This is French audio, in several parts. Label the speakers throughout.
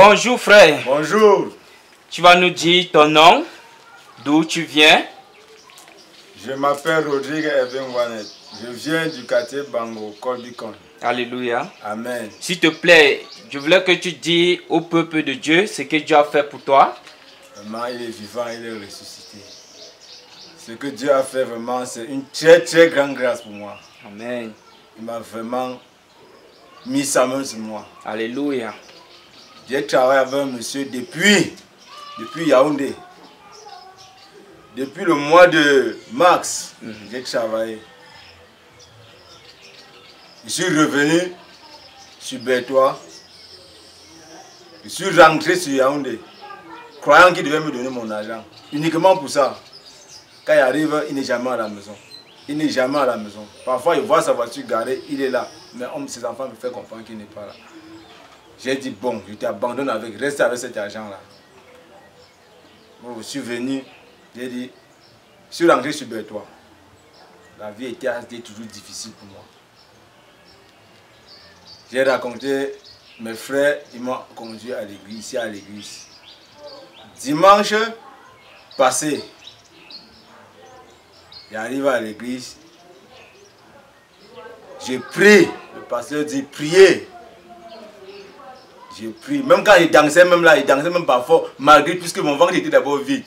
Speaker 1: Bonjour frère.
Speaker 2: Bonjour.
Speaker 1: Tu vas nous dire ton nom, d'où tu viens?
Speaker 2: Je m'appelle Rodrigue Eben Wanet. Je viens du quartier Bango, Colbicon.
Speaker 1: Alléluia.
Speaker 2: Amen.
Speaker 1: S'il te plaît, je voulais que tu dises au peuple de Dieu ce que Dieu a fait pour toi.
Speaker 2: Vraiment, il est vivant, il est ressuscité. Ce que Dieu a fait vraiment, c'est une très grande grâce pour moi.
Speaker 1: Amen.
Speaker 2: Il m'a vraiment mis sa main sur moi.
Speaker 1: Alléluia.
Speaker 2: J'ai travaillé avec un monsieur depuis Yaoundé. Depuis le mois de mars, j'ai travaillé. Je suis revenu sur Bertois. Je suis rentré sur Yaoundé, croyant qu'il devait me donner mon argent. Uniquement pour ça. Quand il arrive, il n'est jamais à la maison. Il n'est jamais à la maison. Parfois, il voit sa voiture garée, il est là. Mais ses enfants me font comprendre qu'il n'est pas là. J'ai dit, bon, je t'abandonne avec, reste avec cet argent-là. Bon, je suis venu, j'ai dit, je suis rentré sur Bertois. La vie était toujours difficile pour moi. J'ai raconté, mes frères, ils m'ont conduit à l'église, ici à l'église. Dimanche passé, j'arrive à l'église, j'ai prié, le pasteur dit priez. J'ai prié, même quand il dansait, même là, il dansait même pas fort, malgré puisque mon ventre était d'abord vide.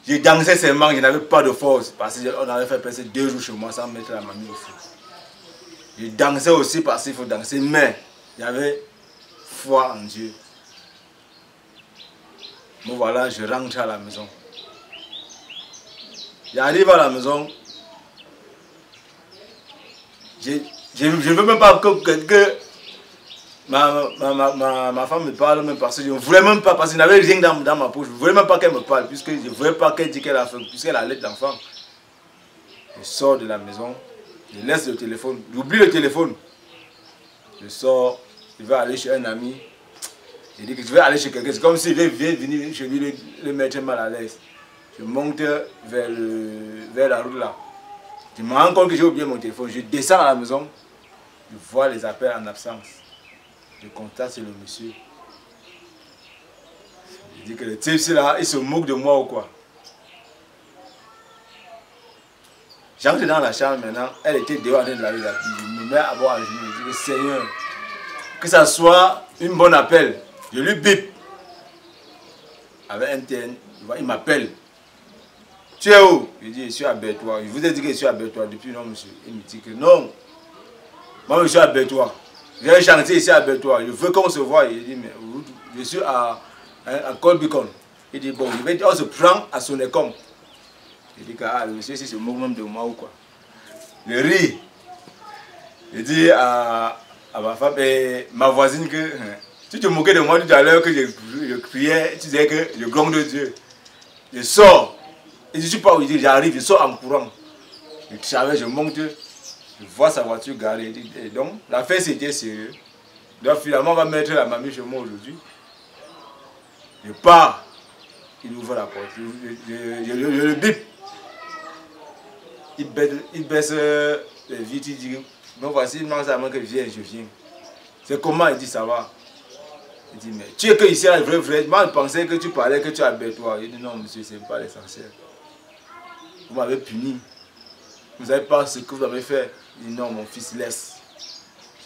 Speaker 2: Je dansais seulement, je n'avais pas de force, parce qu'on avait fait passer 2 jours chez moi sans mettre la mamie au feu. Je dansais aussi parce qu'il faut danser, mais j'avais foi en Dieu. Bon voilà, je rentre à la maison. J'arrive à la maison. Je ne veux même pas que ma femme me parle, même parce que je ne voulais même pas, parce qu'il n'y avait rien dans ma poche. Je ne voulais même pas qu'elle me parle, puisque je ne voulais pas qu'elle dise qu'elle a fait, puisqu'elle allait d'enfant. Je sors de la maison, je laisse le téléphone, j'oublie le téléphone. Je sors, je vais aller chez un ami. Je dis que je vais aller chez quelqu'un. C'est comme s'il vient venir chez lui, le mettre mal à l'aise. Je monte vers la route là. Je me rends compte que j'ai oublié mon téléphone. Je descends à la maison. Je vois les appels en absence. Je contacte le monsieur. Je dis que le type là, il se moque de moi ou quoi. J'entre dans la chambre maintenant. Elle était dehors en train de laver la vie. Je me mets à boire à genoux. Je dis que Seigneur, que ça soit une bonne appel. Je lui bip. Avec un TN, il m'appelle. Tu es où? Je dis, je suis à Bertois. Je vous ai dit que je suis à Bertois depuis, non, monsieur. Il me dit que non. Moi, je suis à Bertois. J'ai un chantier ici à Bertois. Je veux qu'on se voie. Il dit, mais je suis à Colbicon. Il dit, bon, on se prend à Sonecom. Je dis que le monsieur ici se moque même de moi ou quoi. Je ris. Je dis à ma femme et ma voisine que tu te moquais de moi tout à l'heure que je criais, tu disais que je gronde de Dieu. Je sors. Et je ne suis pas où il dit, j'arrive, je sors en courant. Je travaille, je monte, je vois sa voiture garée. Et donc, l'affaire c'était sérieux. Donc finalement, on va mettre la mamie chez moi aujourd'hui. Je pars. Il ouvre la porte. Je le bip. Il baisse les vitres, il dit, bon voici, non, c'est à moi que je viens. C'est comment? Il dit, ça va. Il dit, mais tu es que ici, vrai. Moi, je pensais que tu parlais, que tu es à Bertois. Il dit, non, monsieur, ce n'est pas l'essentiel. Vous m'avez puni. Vous n'avez pas ce que vous avez fait. Il dit, non, mon fils, laisse.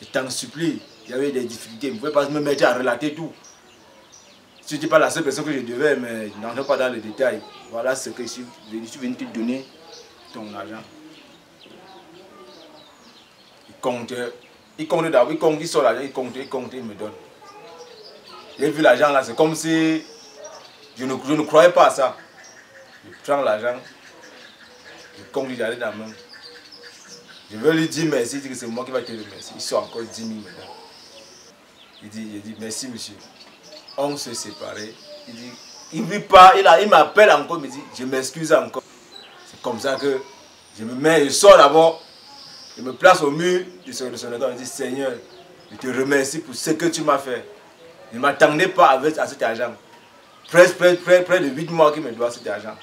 Speaker 2: Je t'en supplie. Il y avait des difficultés. Vous ne pouvez pas me mettre à relater tout. Tu n'es pas la seule personne que je devais, mais je n'entre pas dans les détails. Voilà ce que je suis venu te donner ton argent. Il compte d'abord, il sort l'argent, il compte, il me donne. J'ai vu l'argent là, c'est comme si je ne croyais pas à ça. Je prends l'argent, je compte, j'allais dans la main. Je veux lui dire merci, il dit que c'est moi qui vais te remercier. Il sort encore 10 000 maintenant. Il dit merci monsieur. On s'est séparés. Il dit, il ne vit pas, il m'appelle encore, il me dit je m'excuse encore. C'est comme ça que je me mets, je sors d'abord, je me place au mur du Sénégal, je dis Seigneur, je te remercie pour ce que tu m'as fait. Je ne m'attendais pas à cet argent. Près de 8 mois qu'il me doit cet argent.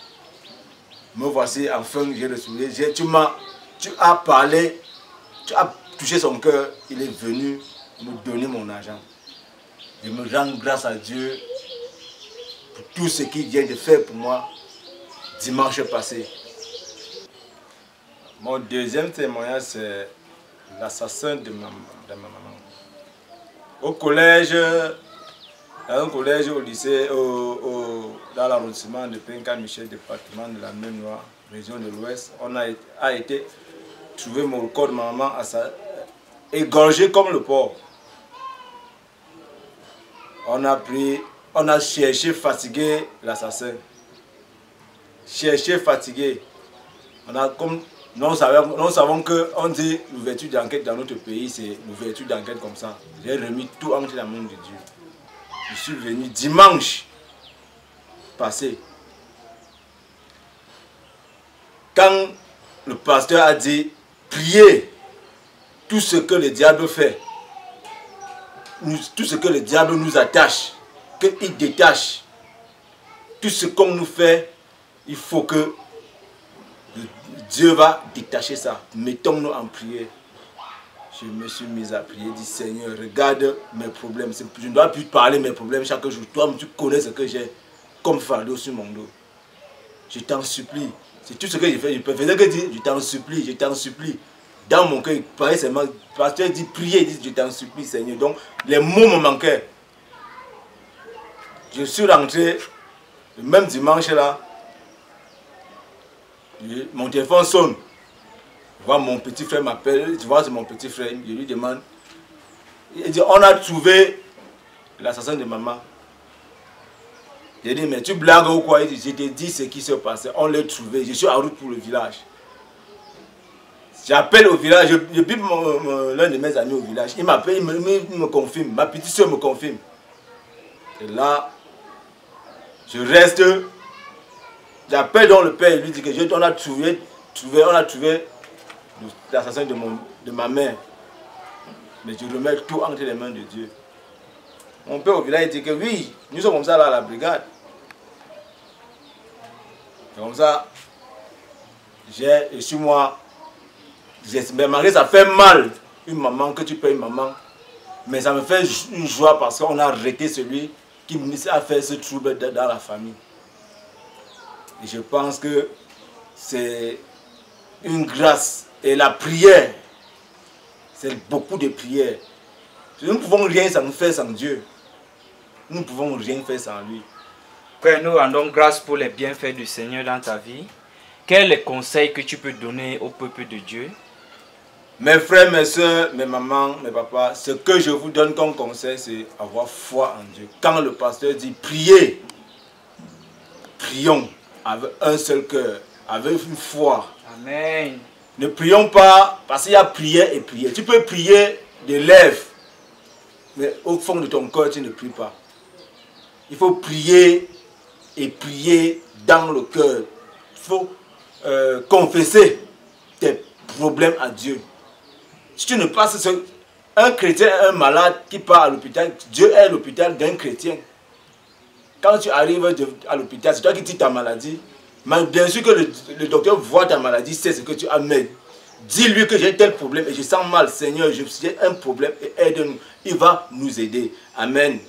Speaker 2: Me voici, enfin, j'ai le sourire. Tu as parlé, tu as touché son cœur, il est venu me donner mon argent. Je me rends grâce à Dieu pour tout ce qu'il vient de faire pour moi dimanche passé. Mon deuxième témoignage, c'est l'assassin de ma maman. Au collège, dans un collège, au lycée, dans l'arrondissement de Penka-Michel, département de la Maine-Noire, région de l'Ouest, on a été trouver mon corps de ma maman égorgé comme le porc. On a cherché, fatigué l'assassin. Cherché, fatigué. Nous savons qu'on dit l'ouverture d'enquête dans notre pays, c'est l'ouverture d'enquête comme ça. J'ai remis tout entre la main de Dieu. Je suis venu dimanche passé. Quand le pasteur a dit, priez tout ce que le diable fait, tout ce que le diable nous attache, qu'il détache, tout ce qu'on nous fait, il faut que Dieu va détacher ça. Mettons-nous en prière. Je me suis mis à prier, dit Seigneur, regarde mes problèmes. Je ne dois plus parler mes problèmes chaque jour. Toi, tu connais ce que j'ai comme fardeau sur mon dos. Je t'en supplie. C'est tout ce que j'ai fait. Je peux faire que dire, je t'en supplie, je t'en supplie. Dans mon cœur, pareil, c'est le pasteur dit prier, il dit je t'en supplie Seigneur. Donc les mots me manquaient. Je suis rentré le même dimanche là. Mon téléphone sonne. Je vois mon petit frère m'appelle. Tu vois, c'est mon petit frère. Je lui demande. Il dit on a trouvé l'assassin de maman. J'ai dit mais tu blagues ou quoi? Il dit je t'ai dit ce qui s'est passé. On l'a trouvé. Je suis en route pour le village. J'appelle au village, je bip l'un de mes amis au village. Il m'appelle, il me confirme, ma petite soeur me confirme. Et là, je reste, j'appelle donc le père, il lui dit que on a trouvé l'assassin de ma mère. Mais je remets tout entre les mains de Dieu. Mon père au village dit que oui, nous sommes comme ça là à la brigade. Et comme ça, je suis moi. Mais malgré ça fait mal, une maman, que tu payes une maman. Mais ça me fait une joie parce qu'on a arrêté celui qui a fait ce trouble dans la famille. Et je pense que c'est une grâce. Et la prière, c'est beaucoup de prières. Nous ne pouvons rien faire sans Dieu. Nous ne pouvons rien faire sans lui.
Speaker 1: Père, nous rendons grâce pour les bienfaits du Seigneur dans ta vie. Quels sont les conseils que tu peux donner au peuple de Dieu?
Speaker 2: Mes frères, mes soeurs, mes mamans, mes papas, ce que je vous donne comme conseil, c'est avoir foi en Dieu. Quand le pasteur dit priez, prions avec un seul cœur, avec une foi.
Speaker 1: Amen.
Speaker 2: Ne prions pas parce qu'il y a prière et prière. Tu peux prier de lèvres, mais au fond de ton cœur, tu ne pries pas. Il faut prier et prier dans le cœur. Il faut confesser tes problèmes à Dieu. Si tu ne passes un chrétien, un malade qui part à l'hôpital, Dieu est l'hôpital d'un chrétien. Quand tu arrives à l'hôpital, c'est toi qui dis ta maladie. Mais bien sûr que le docteur voit ta maladie, sait ce que tu as. Mais dis-lui que j'ai tel problème et je sens mal. Seigneur, j'ai un problème et aide-nous. Il va nous aider. Amen.